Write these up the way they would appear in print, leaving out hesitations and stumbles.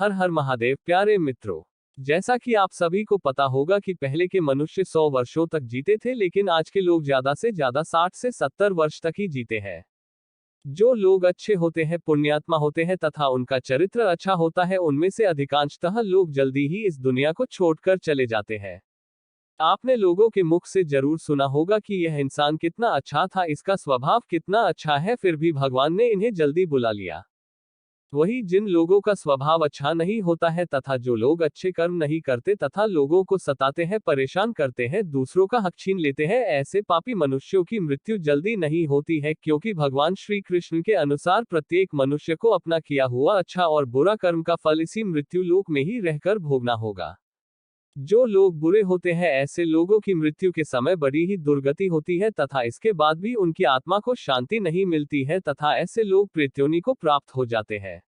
हर हर महादेव। प्यारे मित्रों, जैसा कि आप सभी को पता होगा कि पहले के मनुष्य 100 वर्षों तक जीते थे, लेकिन आज के लोग ज्यादा से ज्यादा 60 से 70 वर्ष तक ही जीते हैं। जो लोग अच्छे होते हैं, पुण्यात्मा होते हैं तथा उनका चरित्र अच्छा होता है, उनमें से अधिकांशतः लोग जल्दी ही इस दुनिया को छोड़कर चले जाते हैं। आपने लोगों के मुख से जरूर सुना होगा कि यह इंसान कितना अच्छा था, इसका स्वभाव कितना अच्छा है, फिर भी भगवान ने इन्हें जल्दी बुला लिया। वही जिन लोगों का स्वभाव अच्छा नहीं होता है तथा जो लोग अच्छे कर्म नहीं करते तथा लोगों को सताते हैं, परेशान करते हैं, दूसरों का हक छीन लेते हैं, ऐसे पापी मनुष्यों की मृत्यु जल्दी नहीं होती है, क्योंकि भगवान श्री कृष्ण के अनुसार प्रत्येक मनुष्य को अपना किया हुआ अच्छा और बुरा कर्म का फल इसी मृत्यु लोक में ही रहकर भोगना होगा। जो लोग बुरे होते हैं, ऐसे लोगों की मृत्यु के समय बड़ी ही दुर्गति होती है तथा इसके बाद भी उनकी आत्मा को शांति नहीं मिलती है तथा ऐसे लोग प्रेत्योनि को प्राप्त हो जाते हैं।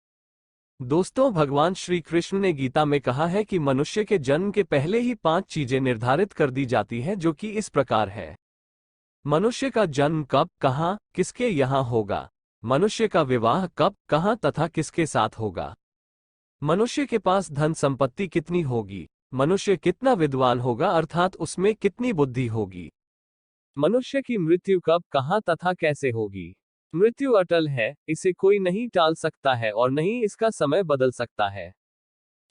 दोस्तों, भगवान श्री कृष्ण ने गीता में कहा है कि मनुष्य के जन्म के पहले ही 5 चीजें निर्धारित कर दी जाती हैं, जो कि इस प्रकार है। मनुष्य का जन्म कब, कहाँ, किसके यहाँ होगा। मनुष्य का विवाह कब, कहाँ तथा किसके साथ होगा। मनुष्य के पास धन संपत्ति कितनी होगी। मनुष्य कितना विद्वान होगा, अर्थात उसमें कितनी बुद्धि होगी। मनुष्य की मृत्यु कब, कहाँ तथा कैसे होगी। मृत्यु अटल है, इसे कोई नहीं टाल सकता है और नहीं इसका समय बदल सकता है।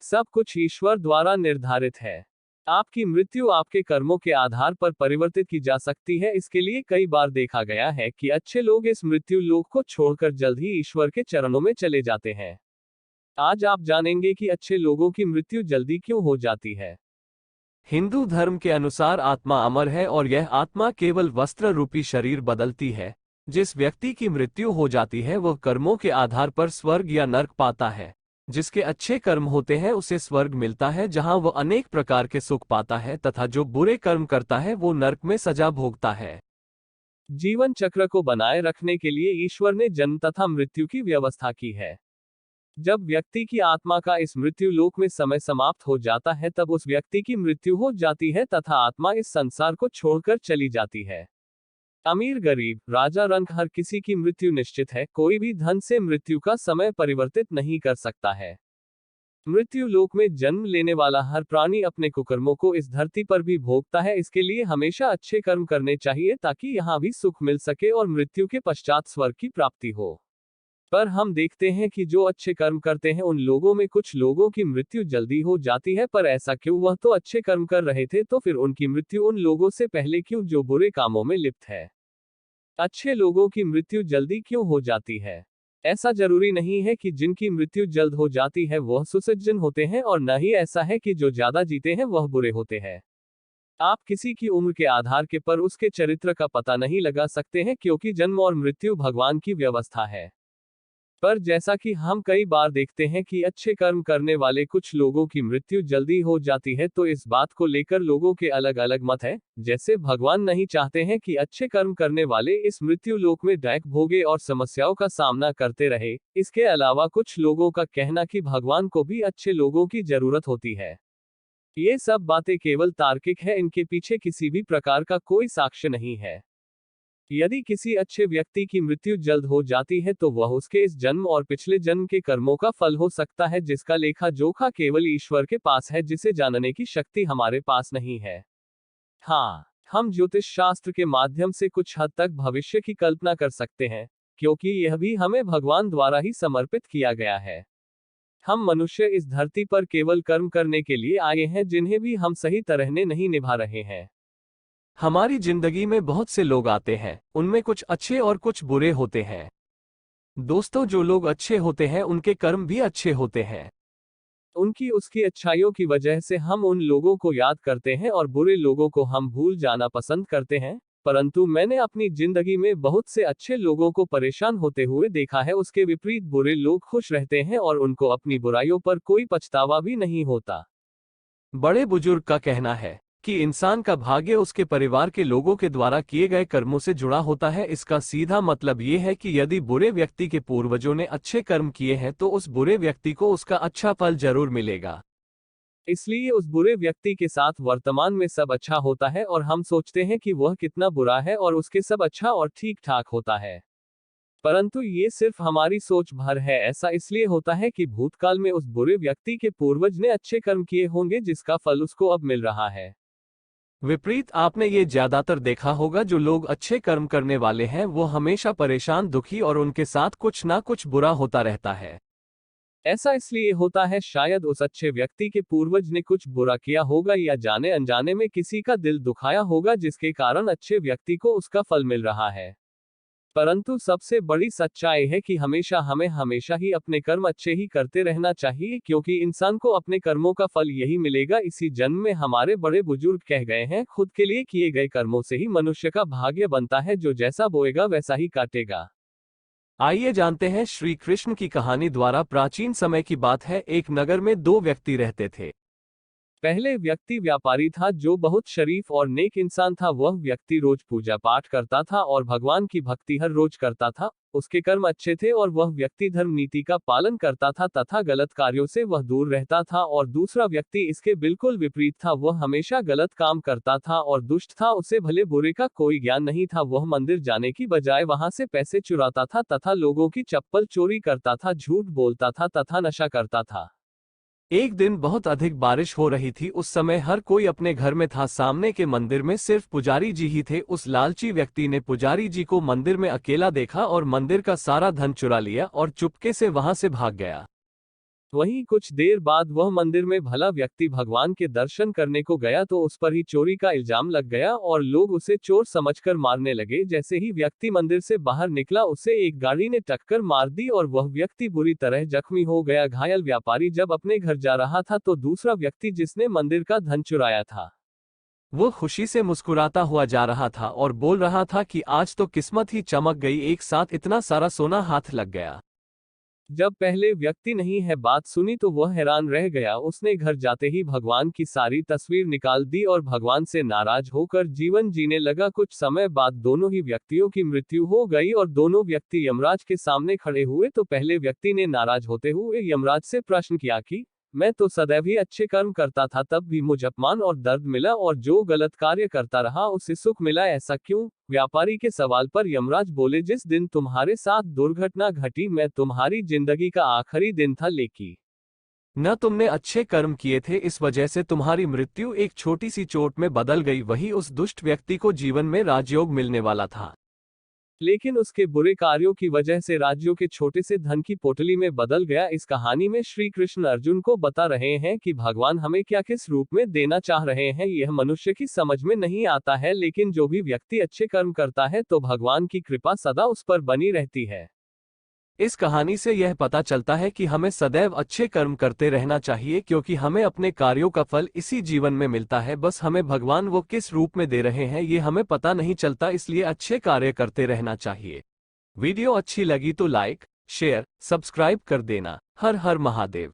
सब कुछ ईश्वर द्वारा निर्धारित है। आपकी मृत्यु आपके कर्मों के आधार पर परिवर्तित की जा सकती है। इसके लिए कई बार देखा गया है कि अच्छे लोग इस मृत्यु लोक को छोड़कर जल्द ही ईश्वर के चरणों में चले जाते हैं। आज आप जानेंगे कि अच्छे लोगों की मृत्यु जल्दी क्यों हो जाती है। हिंदू धर्म के अनुसार आत्मा अमर है और यह आत्मा केवल वस्त्र रूपी शरीर बदलती है। जिस व्यक्ति की मृत्यु हो जाती है वह कर्मों के आधार पर स्वर्ग या नर्क पाता है। जिसके अच्छे कर्म होते हैं उसे स्वर्ग मिलता है, जहां वह अनेक प्रकार के सुख पाता है, तथा जो बुरे कर्म करता है वो नर्क में सजा भोगता है। जीवन चक्र को बनाए रखने के लिए ईश्वर ने जन्म तथा मृत्यु की व्यवस्था की है। जब व्यक्ति की आत्मा का इस मृत्यु लोक में समय समाप्त हो जाता है, तब उस व्यक्ति की मृत्यु हो जाती है तथा आत्मा इस संसार को छोड़कर चली जाती है। अमीर गरीब, राजा रंक, हर किसी की मृत्यु निश्चित है। कोई भी धन से मृत्यु का समय परिवर्तित नहीं कर सकता है। मृत्यु लोक में जन्म लेने वाला हर प्राणी अपने कुकर्मों को इस धरती पर भी भोगता है। इसके लिए हमेशा अच्छे कर्म करने चाहिए ताकि यहाँ भी सुख मिल सके और मृत्यु के पश्चात स्वर्ग की प्राप्ति हो। पर हम देखते हैं कि जो अच्छे कर्म करते हैं उन लोगों में कुछ लोगों की मृत्यु जल्दी हो जाती है। पर ऐसा क्यों? वह तो अच्छे कर्म कर रहे थे, तो फिर उनकी मृत्यु उन लोगों से पहले क्यों जो बुरे कामों में लिप्त है। अच्छे लोगों की मृत्यु जल्दी क्यों हो जाती है? ऐसा जरूरी नहीं है कि जिनकी मृत्यु जल्द हो जाती है वह सुसज्जन होते हैं, और न ही ऐसा है कि जो ज्यादा जीते हैं वह बुरे होते हैं। आप किसी की उम्र के आधार के पर उसके चरित्र का पता नहीं लगा सकते हैं, क्योंकि जन्म और मृत्यु भगवान की व्यवस्था है। पर जैसा कि हम कई बार देखते हैं कि अच्छे कर्म करने वाले कुछ लोगों की मृत्यु जल्दी हो जाती है, तो इस बात को लेकर लोगों के अलग अलग मत है। जैसे भगवान नहीं चाहते हैं कि अच्छे कर्म करने वाले इस मृत्यु लोक में दैक भोगे और समस्याओं का सामना करते रहे। इसके अलावा कुछ लोगों का कहना कि भगवान को भी अच्छे लोगों की जरूरत होती है। ये सब बातें केवल तार्किक है, इनके पीछे किसी भी प्रकार का कोई साक्ष्य नहीं है। यदि किसी अच्छे व्यक्ति की मृत्यु जल्द हो जाती है तो वह उसके इस जन्म और पिछले जन्म के कर्मों का फल हो सकता है, जिसका लेखा जोखा केवल ईश्वर के पास है, जिसे जानने की शक्ति हमारे पास नहीं है। हाँ, हम ज्योतिष शास्त्र के माध्यम से कुछ हद तक भविष्य की कल्पना कर सकते हैं, क्योंकि यह भी हमें भगवान द्वारा ही समर्पित किया गया है। हम मनुष्य इस धरती पर केवल कर्म करने के लिए आए हैं, जिन्हें भी हम सही तरह से नहीं निभा रहे हैं। हमारी जिंदगी में बहुत से लोग आते हैं, उनमें कुछ अच्छे और कुछ बुरे होते हैं। दोस्तों, जो लोग अच्छे होते हैं उनके कर्म भी अच्छे होते हैं। उनकी उसकी अच्छाइयों की वजह से हम उन लोगों को याद करते हैं और बुरे लोगों को हम भूल जाना पसंद करते हैं। परंतु मैंने अपनी जिंदगी में बहुत से अच्छे लोगों को परेशान होते हुए देखा है। उसके विपरीत बुरे लोग खुश रहते हैं और उनको अपनी बुराइयों पर कोई पछतावा भी नहीं होता। बड़े बुजुर्ग का कहना है कि इंसान का भाग्य उसके परिवार के लोगों के द्वारा किए गए कर्मों से जुड़ा होता है। इसका सीधा मतलब ये है कि यदि बुरे व्यक्ति के पूर्वजों ने अच्छे कर्म किए हैं तो उस बुरे व्यक्ति को उसका अच्छा फल जरूर मिलेगा। इसलिए उस बुरे व्यक्ति के साथ वर्तमान में सब अच्छा होता है और हम सोचते हैं कि वह कितना बुरा है और उसके सब अच्छा और ठीक ठाक होता है। परंतु ये सिर्फ हमारी सोच भर है। ऐसा इसलिए होता है कि भूतकाल में उस बुरे व्यक्ति के पूर्वज ने अच्छे कर्म किए होंगे जिसका फल उसको अब मिल रहा है। विपरीत आपने ये ज्यादातर देखा होगा, जो लोग अच्छे कर्म करने वाले हैं वो हमेशा परेशान, दुखी और उनके साथ कुछ ना कुछ बुरा होता रहता है। ऐसा इसलिए होता है शायद उस अच्छे व्यक्ति के पूर्वज ने कुछ बुरा किया होगा या जाने अनजाने में किसी का दिल दुखाया होगा जिसके कारण अच्छे व्यक्ति को उसका फल मिल रहा है। परंतु सबसे बड़ी सच्चाई है कि हमें हमेशा ही अपने कर्म अच्छे ही करते रहना चाहिए, क्योंकि इंसान को अपने कर्मों का फल यही मिलेगा। इसी जन्म में हमारे बड़े बुजुर्ग कह गए हैं, खुद के लिए किए गए कर्मों से ही मनुष्य का भाग्य बनता है, जो जैसा बोएगा वैसा ही काटेगा। आइए जानते हैं श्री कृष्ण की कहानी द्वारा। प्राचीन समय की बात है, एक नगर में दो व्यक्ति रहते थे। पहले व्यक्ति व्यापारी था जो बहुत शरीफ और नेक इंसान था। वह व्यक्ति रोज पूजा पाठ करता था और भगवान की भक्ति हर रोज करता था। उसके कर्म अच्छे थे और वह व्यक्ति धर्म नीति का पालन करता था तथा गलत कार्यों से वह दूर रहता था। और दूसरा व्यक्ति इसके बिल्कुल विपरीत था, वह हमेशा गलत काम करता था और दुष्ट था। उसे भले बुरे का कोई ज्ञान नहीं था। वह मंदिर जाने की बजाय वहां से पैसे चुराता था तथा लोगों की चप्पल चोरी करता था, झूठ बोलता था तथा नशा करता था। एक दिन बहुत अधिक बारिश हो रही थी। उस समय हर कोई अपने घर में था। सामने के मंदिर में सिर्फ पुजारी जी ही थे। उस लालची व्यक्ति ने पुजारी जी को मंदिर में अकेला देखा और मंदिर का सारा धन चुरा लिया और चुपके से वहां से भाग गया। वहीं कुछ देर बाद वह मंदिर में भला व्यक्ति भगवान के दर्शन करने को गया तो उस पर ही चोरी का इल्जाम लग गया और लोग उसे चोर समझकर मारने लगे। जैसे ही व्यक्ति मंदिर से बाहर निकला उसे एक गाड़ी ने टक्कर मार दी और वह व्यक्ति बुरी तरह जख्मी हो गया। घायल व्यापारी जब अपने घर जा रहा था तो दूसरा व्यक्ति जिसने मंदिर का धन चुराया था वो खुशी से मुस्कुराता हुआ जा रहा था और बोल रहा था कि आज तो किस्मत ही चमक गई, एक साथ इतना सारा सोना हाथ लग गया। जब पहले व्यक्ति नहीं है बात सुनी तो वह हैरान रह गया। उसने घर जाते ही भगवान की सारी तस्वीर निकाल दी और भगवान से नाराज होकर जीवन जीने लगा। कुछ समय बाद दोनों ही व्यक्तियों की मृत्यु हो गई और दोनों व्यक्ति यमराज के सामने खड़े हुए तो पहले व्यक्ति ने नाराज होते हुए यमराज से प्रश्न किया कि मैं तो सदैव ही अच्छे कर्म करता था, तब भी मुझे अपमान और दर्द मिला, और जो गलत कार्य करता रहा उसे सुख मिला, ऐसा क्यों? व्यापारी के सवाल पर यमराज बोले, जिस दिन तुम्हारे साथ दुर्घटना घटी मैं तुम्हारी जिंदगी का आखिरी दिन था, लेकिन न तुमने अच्छे कर्म किए थे, इस वजह से तुम्हारी मृत्यु एक छोटी सी चोट में बदल गई। वही उस दुष्ट व्यक्ति को जीवन में राजयोग मिलने वाला था, लेकिन उसके बुरे कार्यों की वजह से राज्यों के छोटे से धन की पोटली में बदल गया। इस कहानी में श्री कृष्ण अर्जुन को बता रहे हैं कि भगवान हमें क्या किस रूप में देना चाह रहे हैं यह मनुष्य की समझ में नहीं आता है, लेकिन जो भी व्यक्ति अच्छे कर्म करता है तो भगवान की कृपा सदा उस पर बनी रहती है। इस कहानी से यह पता चलता है कि हमें सदैव अच्छे कर्म करते रहना चाहिए, क्योंकि हमें अपने कार्यों का फल इसी जीवन में मिलता है। बस हमें भगवान वो किस रूप में दे रहे हैं ये हमें पता नहीं चलता, इसलिए अच्छे कार्य करते रहना चाहिए। वीडियो अच्छी लगी तो लाइक, शेयर, सब्सक्राइब कर देना। हर हर महादेव।